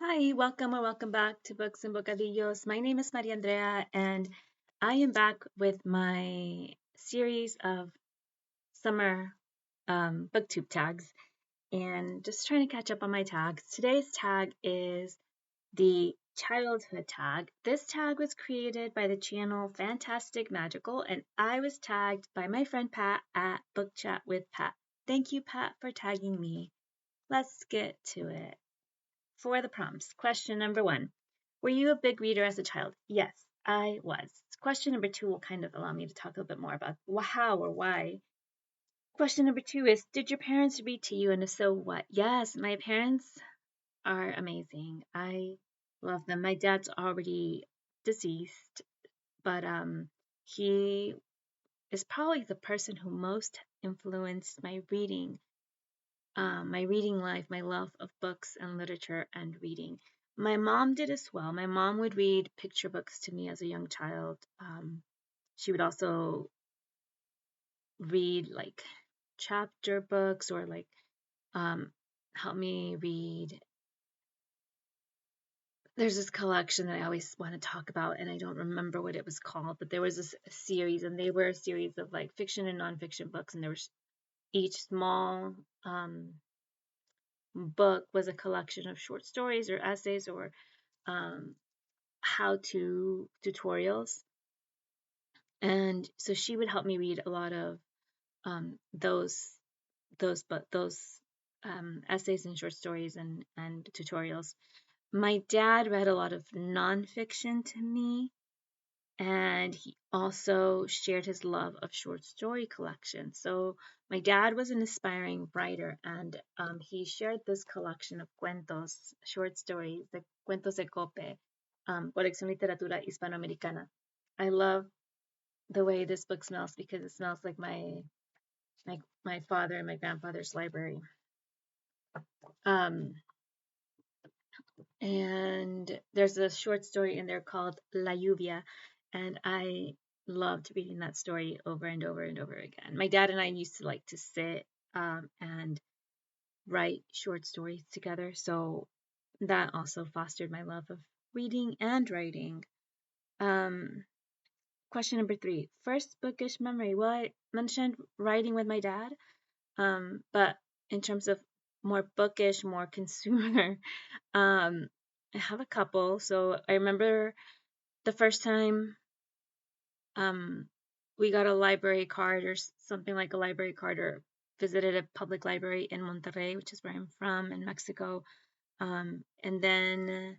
Hi, welcome or welcome back to Books and Bocadillos. My name is Maria Andrea, and I am back with my series of summer booktube tags and just trying to catch up on my tags. Today's tag is the childhood tag. This tag was created by the channel Fantastic Magical, and I was tagged by my friend Pat at Book Chat with Pat. Thank you, Pat, for tagging me. Let's get to it. For the prompts, question number one. Were you a big reader as a child? Yes, I was. Question number two will kind of allow me to talk a little bit more about how or why. Question number two is, did your parents read to you, and if so, what? Yes, my parents are amazing. I love them. My dad's already deceased, but he is probably the person who most influenced my reading life, my love of books and literature and reading. My mom did as well. My mom would read picture books to me as a young child. She would also read like chapter books or like um, help me read. There's this collection that I always want to talk about, and I don't remember what it was called, but there was this series, and they were a series of like fiction and nonfiction books, and there was each small book was a collection of short stories or essays or um, how to tutorials. And so she would help me read a lot of those essays and short stories and tutorials. My dad read a lot of nonfiction to me, and he also shared his love of short story collections. So my dad was an aspiring writer, and he shared this collection of cuentos, short stories, the Cuentos de Cope, Colección Literatura Hispanoamericana. I love the way this book smells because it smells like my father and my grandfather's library. Um, and there's a short story in there called La Lluvia, and I loved reading that story over and over and over again. My dad and I used to like to sit and write short stories together, so that also fostered my love of reading and writing. Um, Question number three, first bookish memory. Well, I mentioned writing with my dad, but in terms of more bookish, more consumer, um, I have a couple. So I remember the first time um, we got a library card or something like a library card or visited a public library in Monterrey, which is where I'm from in Mexico. And then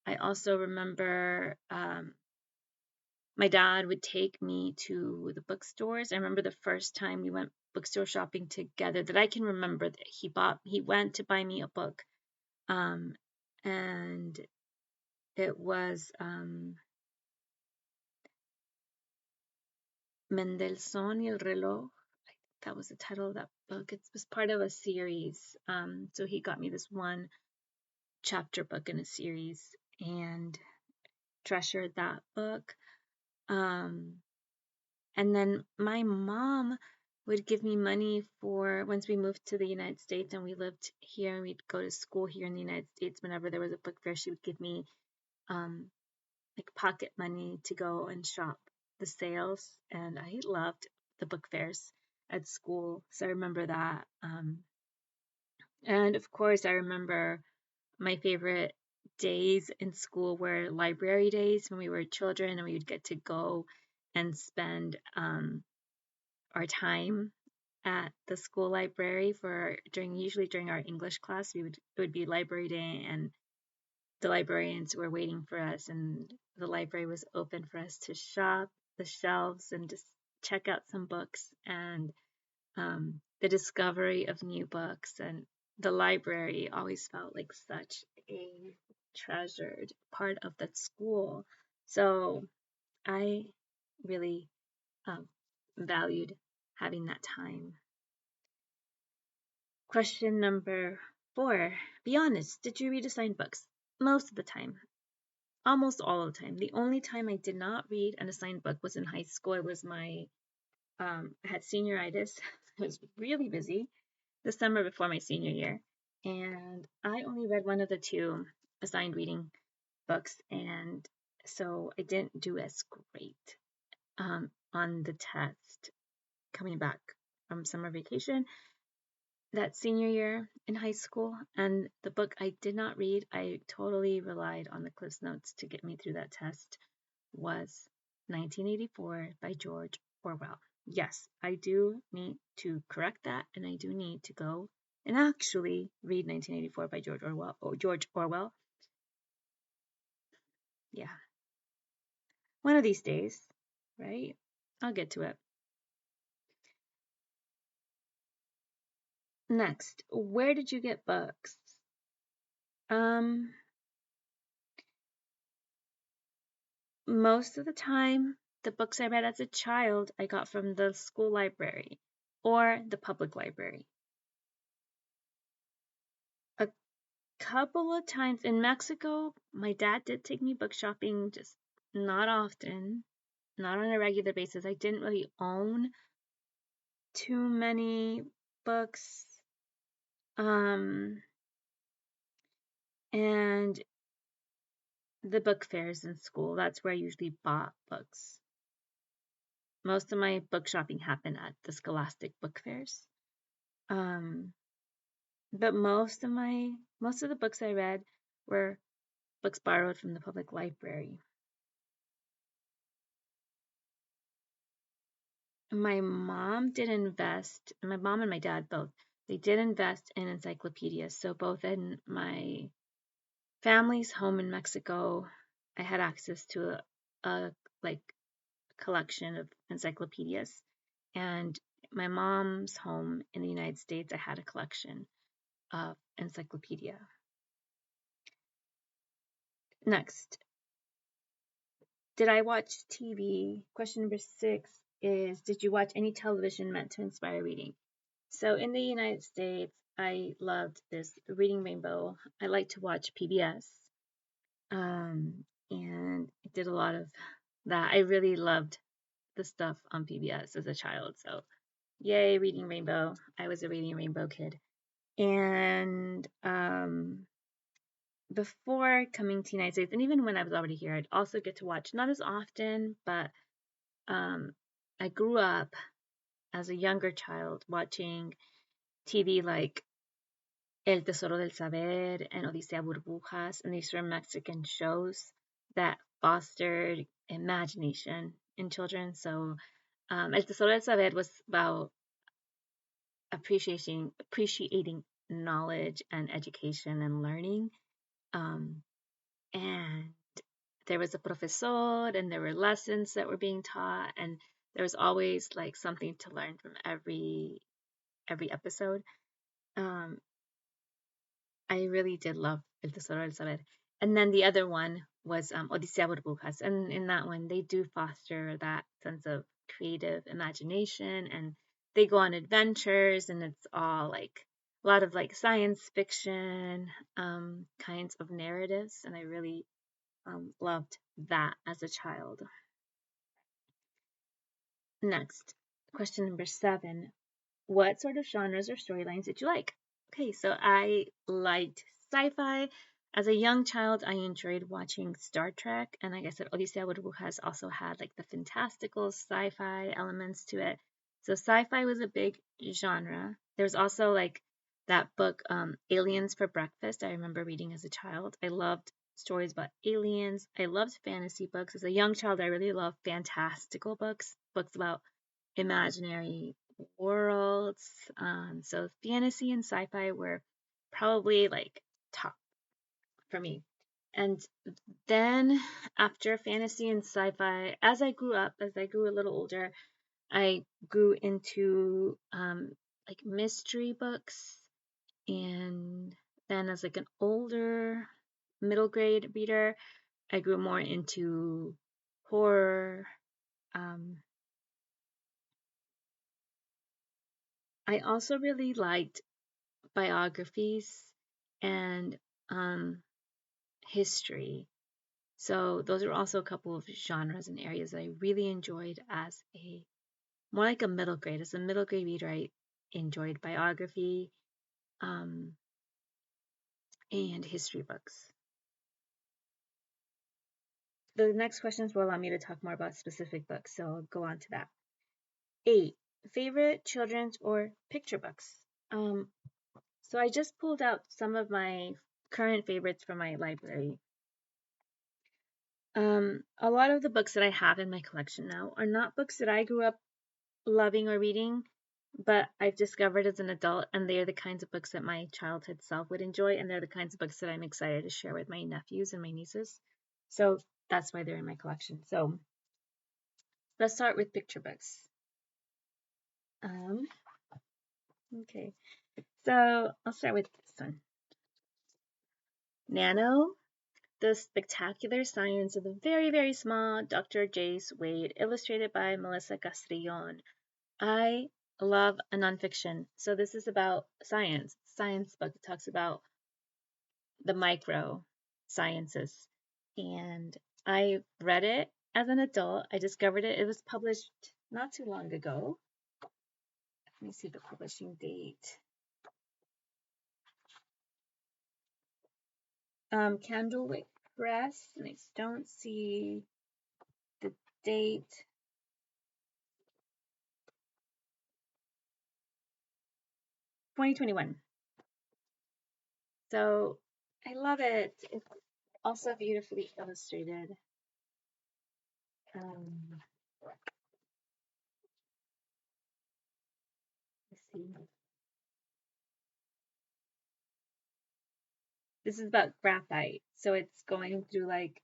I also remember my dad would take me to the bookstores. I remember the first time we went bookstore shopping together that I can remember that he went to buy me a book. Um, and it was Mendelssohn y el reloj. That was the title of that book. It was part of a series. So he got me this one chapter book in a series and treasured that book. And then my mom would give me money for once we moved to the United States and we lived here and we'd go to school here in the United States. Whenever there was a book fair, she would give me um, like pocket money to go and shop the sales. And I loved the book fairs at school. So I remember that. And of course, I remember my favorite days in school were library days when we were children and we would get to go and spend our time at the school library for usually during our English class. It would be library day and the librarians were waiting for us and the library was open for us to shop the shelves and just check out some books and the discovery of new books and the library always felt like such a treasured part of that school. So I really um, valued having that time. Question number four. Be honest, did you read assigned books? Most of the time. Almost all of the time. The only time I did not read an assigned book was in high school. It was I had senioritis. I was really busy the summer before my senior year. And I only read one of the two. assigned reading books, and so I didn't do as great on the test coming back from summer vacation that senior year in high school. And the book I did not read, I totally relied on the Cliff's Notes to get me through that test, was 1984 by George Orwell. Yes, I do need to correct that, and I do need to go and actually read 1984 by George Orwell. George Orwell. Yeah, one of these days, right? I'll get to it. Next, where did you get books? Most of the time, the books I read as a child, I got from the school library or the public library. A couple of times in Mexico, my dad did take me book shopping, just not often, not on a regular basis. I didn't really own too many books. And the book fairs in school, that's where I usually bought books. Most of my book shopping happened at the scholastic book fairs. But most of the books I read were books borrowed from the public library. My mom did invest, my mom and my dad both, they did invest in encyclopedias. So both in my family's home in Mexico, I had access to a like collection of encyclopedias. And my mom's home in the United States, I had a collection of encyclopedia. Next, did I watch TV? Question number 6 is, did you watch any television meant to inspire reading? So in the United States, I loved this Reading Rainbow. I like to watch PBS. And I did a lot of that. I really loved the stuff on PBS as a child. So yay, Reading Rainbow. I was a Reading Rainbow kid. And before coming to the United States, and even when I was already here, I'd also get to watch, not as often, but I grew up as a younger child watching TV like El Tesoro del Saber and Odisea Burbujas, and these were Mexican shows that fostered imagination in children. So El Tesoro del Saber was about appreciating knowledge and education and learning. And there was a profesor, and there were lessons that were being taught, and there was always like something to learn from every episode. I really did love El Tesoro del Saber. And then the other one was Odisea Burbujas. And in that one, they do foster that sense of creative imagination, and they go on adventures, and it's all like a lot of like science fiction kinds of narratives. And I really loved that as a child. Next, question number 7. What sort of genres or storylines did you like? Okay, so I liked sci-fi. As a young child, I enjoyed watching Star Trek, and like I said, Odisea Burbujas also had like the fantastical sci-fi elements to it. So sci-fi was a big genre. There was also like that book, Aliens for Breakfast, I remember reading as a child. I loved stories about aliens. I loved fantasy books. As a young child, I really loved fantastical books, books about imaginary worlds. So fantasy and sci-fi were probably like top for me. And then after fantasy and sci-fi, as I grew up, as I grew a little older, I grew into like mystery books. And then as like an older middle grade reader, I grew more into horror. I also really liked biographies and history. So those are also a couple of genres and areas that I really enjoyed as a more like a middle grade. As a middle grade reader, I enjoyed biography and history books. the next questions will allow me to talk more about specific books, so I'll go on to that. 8. Favorite children's or picture books. Um, so I just pulled out some of my current favorites from my library. A lot of the books that I have in my collection now are not books that I grew up loving or reading, but I've discovered as an adult, and they are the kinds of books that my childhood self would enjoy, and they're the kinds of books that I'm excited to share with my nephews and my nieces. So that's why they're in my collection. So let's start with picture books. Um, okay, so I'll start with this one. Nano, The Spectacular Science of the Very, Very Small Dr. Jace Wade, illustrated by Melissa Castrillon. I love a nonfiction. So this is about science book. It talks about the micro sciences. And I read it as an adult. I discovered it. It was published not too long ago. Let me see the publishing date. Candlewick Press, and I don't see the date. 2021. So I love it. It's also beautifully illustrated. Let's see. This is about graphite. So it's going through like,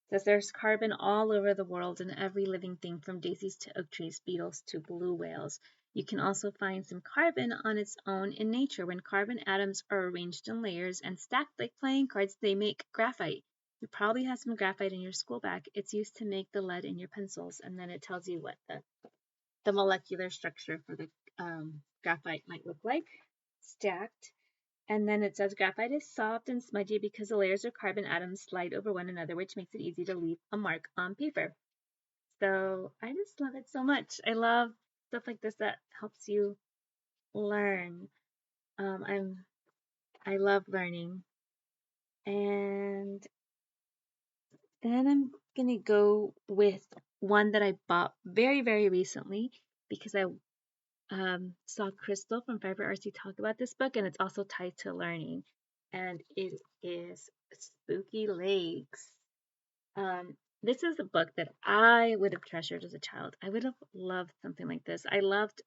says there's carbon all over the world in every living thing from daisies to oak trees, beetles to blue whales. You can also find some carbon on its own in nature. When carbon atoms are arranged in layers and stacked like playing cards, they make graphite. You probably have some graphite in your school bag. It's used to make the lead in your pencils, and then it tells you what the molecular structure for the graphite might look like, stacked. And then it says graphite is soft and smudgy because the layers of carbon atoms slide over one another, which makes it easy to leave a mark on paper. So I just love it so much. I love stuff like this that helps you learn. I love learning. And then I'm gonna go with one that I bought very, very recently because I saw Crystal from Fiber Artsy talk about this book, and it's also tied to learning. And it is Spooky Lakes. This is a book that I would have treasured as a child. I would have loved something like this. I loved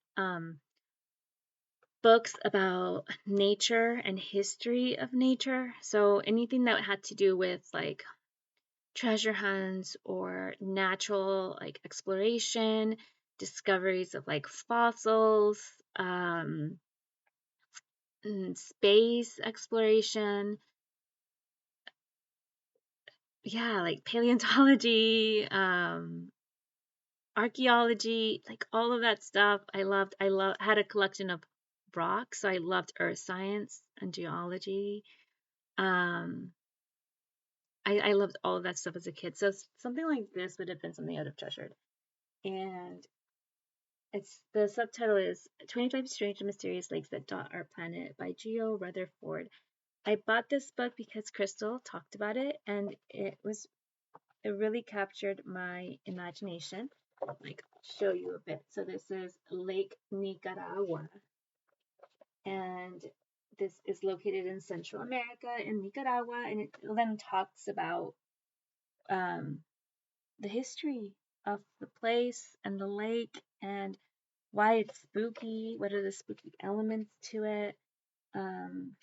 books about nature and history of nature. So anything that had to do with like treasure hunts or natural like exploration, discoveries of like fossils, space exploration, yeah, like paleontology, archaeology, like all of that stuff. I had a collection of rocks, so I loved earth science and geology. Um, I loved all of that stuff as a kid. So something like this would have been something I would have treasured. And it's the subtitle is 25 Strange and Mysterious Lakes That Dot Our Planet by Geo Rutherford. I bought this book because Crystal talked about it, and it really captured my imagination. Like, show you a bit. So this is Lake Nicaragua, and this is located in Central America in Nicaragua, and it then talks about the history of the place and the lake and why it's spooky, what are the spooky elements to it. Um,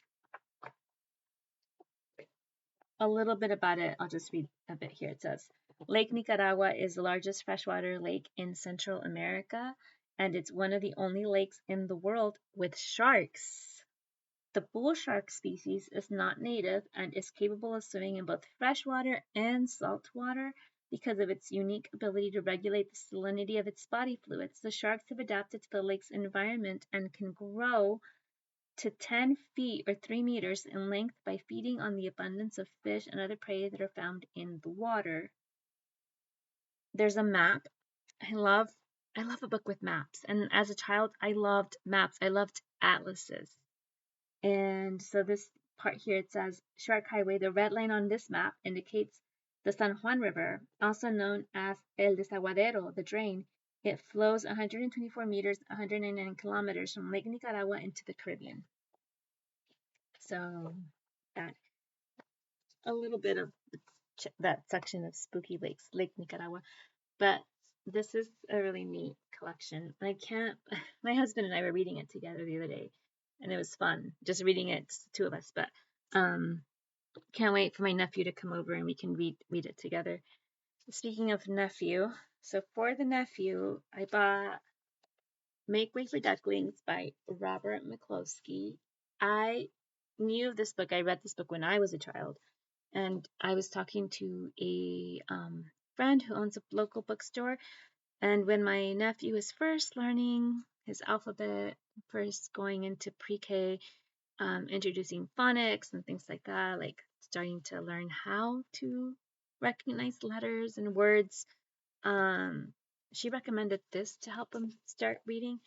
a little bit about it. I'll just read a bit here. It says, Lake Nicaragua is the largest freshwater lake in Central America, and it's one of the only lakes in the world with sharks. The bull shark species is not native and is capable of swimming in both freshwater and saltwater because of its unique ability to regulate the salinity of its body fluids. The sharks have adapted to the lake's environment and can grow to 10 feet or 3 meters in length by feeding on the abundance of fish and other prey that are found in the water. There's a map. I love a book with maps. And as a child, I loved maps. I loved atlases. And so this part here, it says Shark Highway. The red line on this map indicates The San Juan River, also known as El Desaguadero, the drain, it flows 124 meters, 109 kilometers from Lake Nicaragua into the Caribbean. So that a little bit of that section of Spooky Lakes, Lake Nicaragua. But this is a really neat collection. I can't, my husband and I were reading it together the other day, and it was fun just reading it, the two of us. But can't wait for my nephew to come over and we can read it together. Speaking of nephew, so for the nephew, I bought Make Way for Ducklings by Robert McCloskey. I knew of this book. I read this book when I was a child, and I was talking to a friend who owns a local bookstore. And when my nephew was first learning his alphabet, first going into pre-K, introducing phonics and things like that, like starting to learn how to recognize letters and words, she recommended this to help him start reading.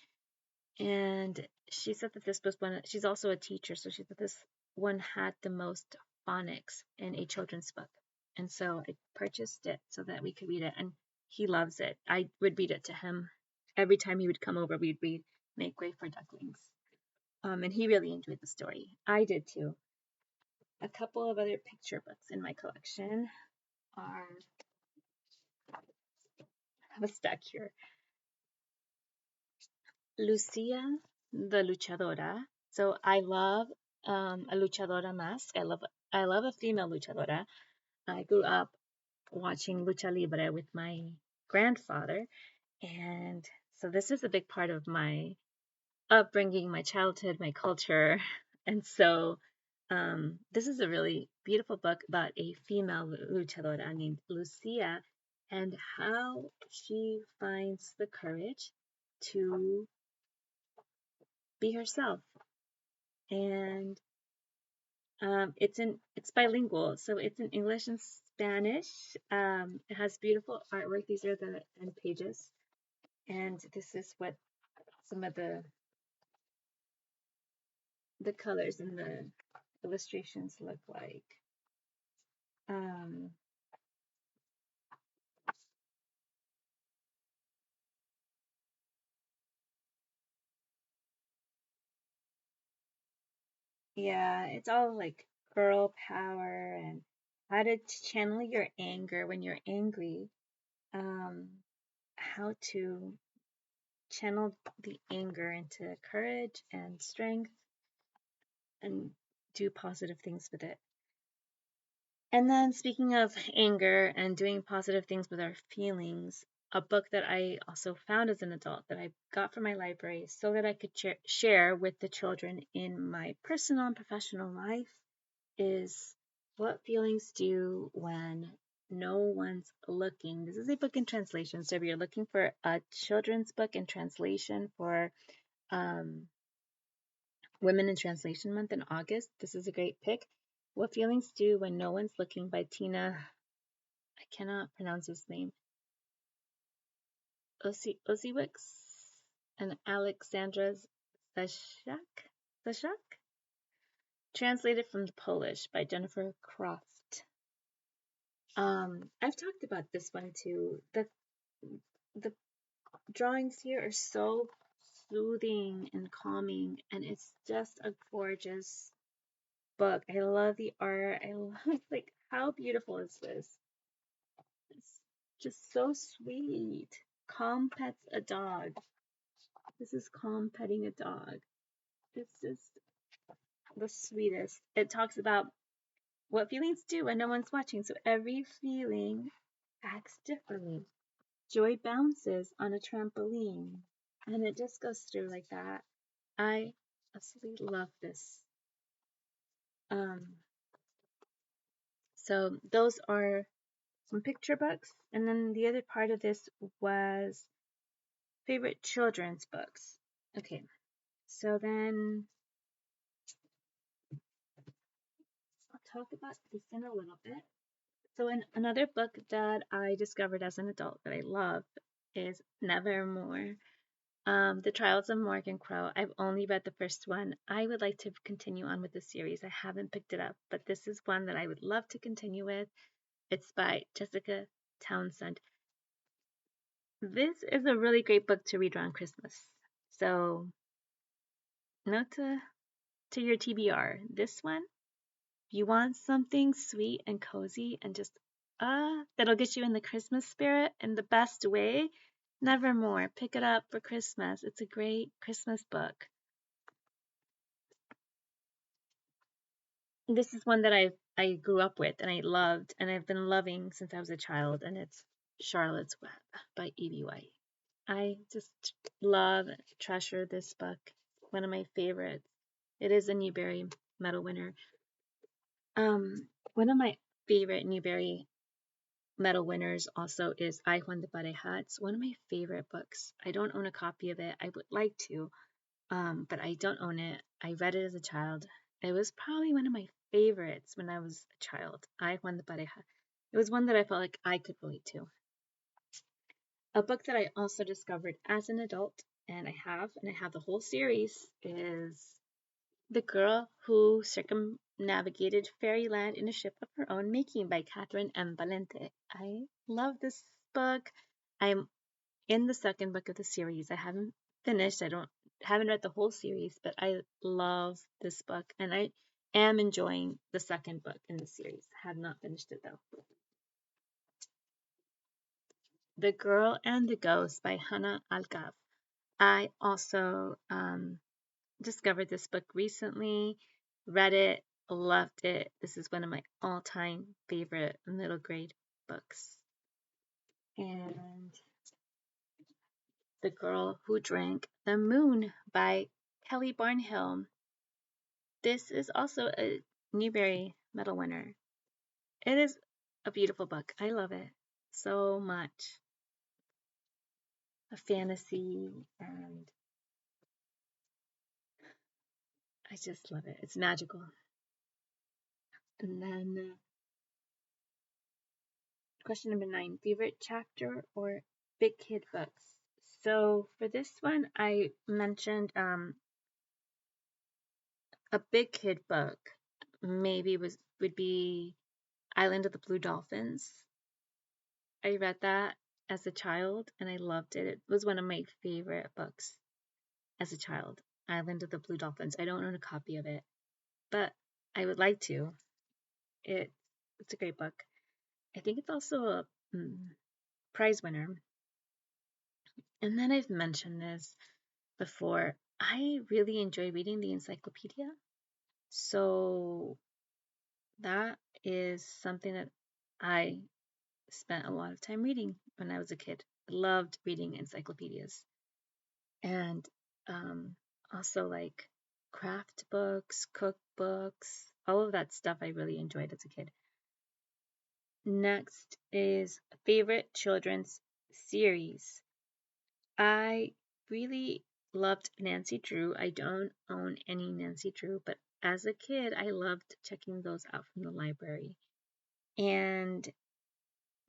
And she said that this was one, she's also a teacher, so she said this one had the most phonics in a children's book. And so I purchased it so that we could read it. And he loves it. I would read it to him. Every time he would come over, we'd read Make Way for Ducklings. And he really enjoyed the story. I did too. A couple of other picture books in my collection are, I have a stack here. Lucia, the Luchadora. So I love a luchadora mask. I love a female luchadora. I grew up watching Lucha Libre with my grandfather, and so this is a big part of my upbringing, my childhood, my culture. And so this is a really beautiful book about a female luchadora named Lucia and how she finds the courage to be herself. And it's bilingual, so it's in English and Spanish. It has beautiful artwork. These are the end pages, and this is what some of the colors and the illustrations look like. Um, yeah, it's all like girl power and how to channel your anger when you're angry. How to channel the anger into courage and strength and do positive things with it. And then, speaking of anger and doing positive things with our feelings, a book that I also found as an adult that I got from my library so that I could share with the children in my personal and professional life is What Feelings Do When No One's Looking. This is a book in translation. So if you're looking for a children's book in translation for Women in Translation Month in August, this is a great pick. What Feelings Do When No One's Looking by Tina, I cannot pronounce his name, Osiewicz and Alexandra Zashak, translated from the Polish by Jennifer Croft. I've talked about this one too. The drawings here are so soothing and calming, and it's just a gorgeous book. I love the art. I love, like, how beautiful is this? It's just so sweet. Calm pets a dog. This is Calm petting a dog. It's just the sweetest. It talks about what feelings do when no one's watching. So every feeling acts differently. Joy bounces on a trampoline. And it just goes through like that. I absolutely love this. So those are some picture books. And then the other part of this was favorite children's books. Okay, so then I'll talk about this in a little bit. So another book that I discovered as an adult that I love is Nevermore. The Trials of Morgan Crow. I've only read the first one. I would like to continue on with the series. I haven't picked it up, but this is one that I would love to continue with. It's by Jessica Townsend. This is a really great book to read around Christmas. So, note to your TBR. This one, if you want something sweet and cozy and just that'll get you in the Christmas spirit in the best way, Nevermore. Pick it up for Christmas. It's a great Christmas book. This is one that I grew up with and I loved and I've been loving since I was a child, and it's Charlotte's Web by E.B. White. I just love and treasure this book. One of my favorites. It is a Newbery Medal winner. One of my favorite Newbery Medal winners also is I Juan de Pareja. It's one of my favorite books. I don't own a copy of it. I would like to, but I don't own it. I read it as a child. It was probably one of my favorites when I was a child. I Juan de Pareja. It was one that I felt like I could relate to. A book that I also discovered as an adult, and I have the whole series, is The Girl Who Circumnavigated Fairyland in a Ship of Her Own Making by Catherine M. Valente. I love this book. I'm in the second book of the series. I haven't finished. Haven't read the whole series, but I love this book and I am enjoying the second book in the series. I have not finished it though. The Girl and the Ghost by Hannah Alkaf. I also discovered this book recently, read it, loved it. This is one of my all-time favorite middle grade books. And The Girl Who Drank the Moon by Kelly Barnhill. This is also a Newbery Medal winner. It is a beautiful book. I love it so much. A fantasy, and I just love it. It's magical. And then question number 9, favorite chapter or big kid books? So for this one, I mentioned a big kid book. Maybe would be Island of the Blue Dolphins. I read that as a child and I loved it. It was one of my favorite books as a child. Island of the Blue Dolphins. I don't own a copy of it, but I would like to. It's a great book. I think it's also a prize winner. And then I've mentioned this before. I really enjoy reading the encyclopedia. So that is something that I spent a lot of time reading when I was a kid. I loved reading encyclopedias. And also like craft books, cookbooks, all of that stuff I really enjoyed as a kid. Next is favorite children's series. I really loved Nancy Drew. I don't own any Nancy Drew, but as a kid, I loved checking those out from the library. And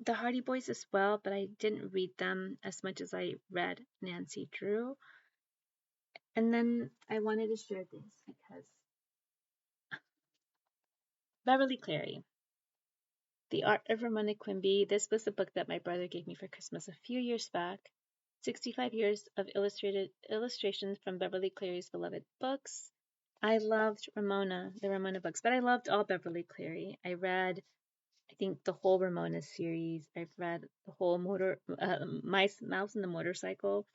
the Hardy Boys as well, but I didn't read them as much as I read Nancy Drew. And then I wanted to share this because Beverly Cleary, The Art of Ramona Quimby. This was a book that my brother gave me for Christmas a few years back. 65 years of illustrated illustrations from Beverly Cleary's beloved books. I loved the Ramona books, but I loved all Beverly Cleary. I read, I think, the whole Ramona series. I've read the whole Mouse and the Motorcycle.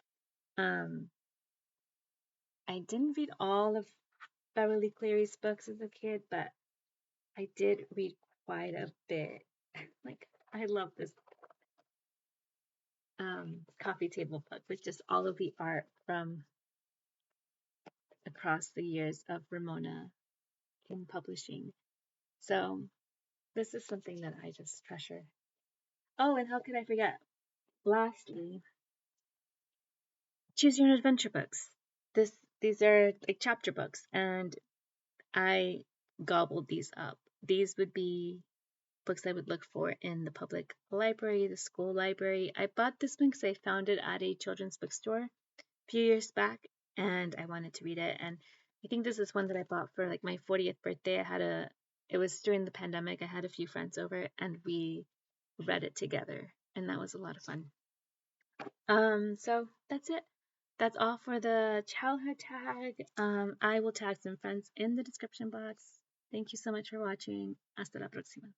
I didn't read all of Beverly Cleary's books as a kid, but I did read quite a bit. Like, I love this coffee table book with just all of the art from across the years of Ramona in publishing. So this is something that I just treasure. Oh, and how could I forget? Lastly, choose your own adventure books. These are like chapter books, and I gobbled these up. These would be books I would look for in the public library, the school library. I bought this one because I found it at a children's bookstore a few years back, and I wanted to read it. And I think this is one that I bought for like my 40th birthday. It was during the pandemic. I had a few friends over, and we read it together, and that was a lot of fun. So that's it. That's all for the childhood tag. I will tag some friends in the description box. Thank you so much for watching. Hasta la próxima.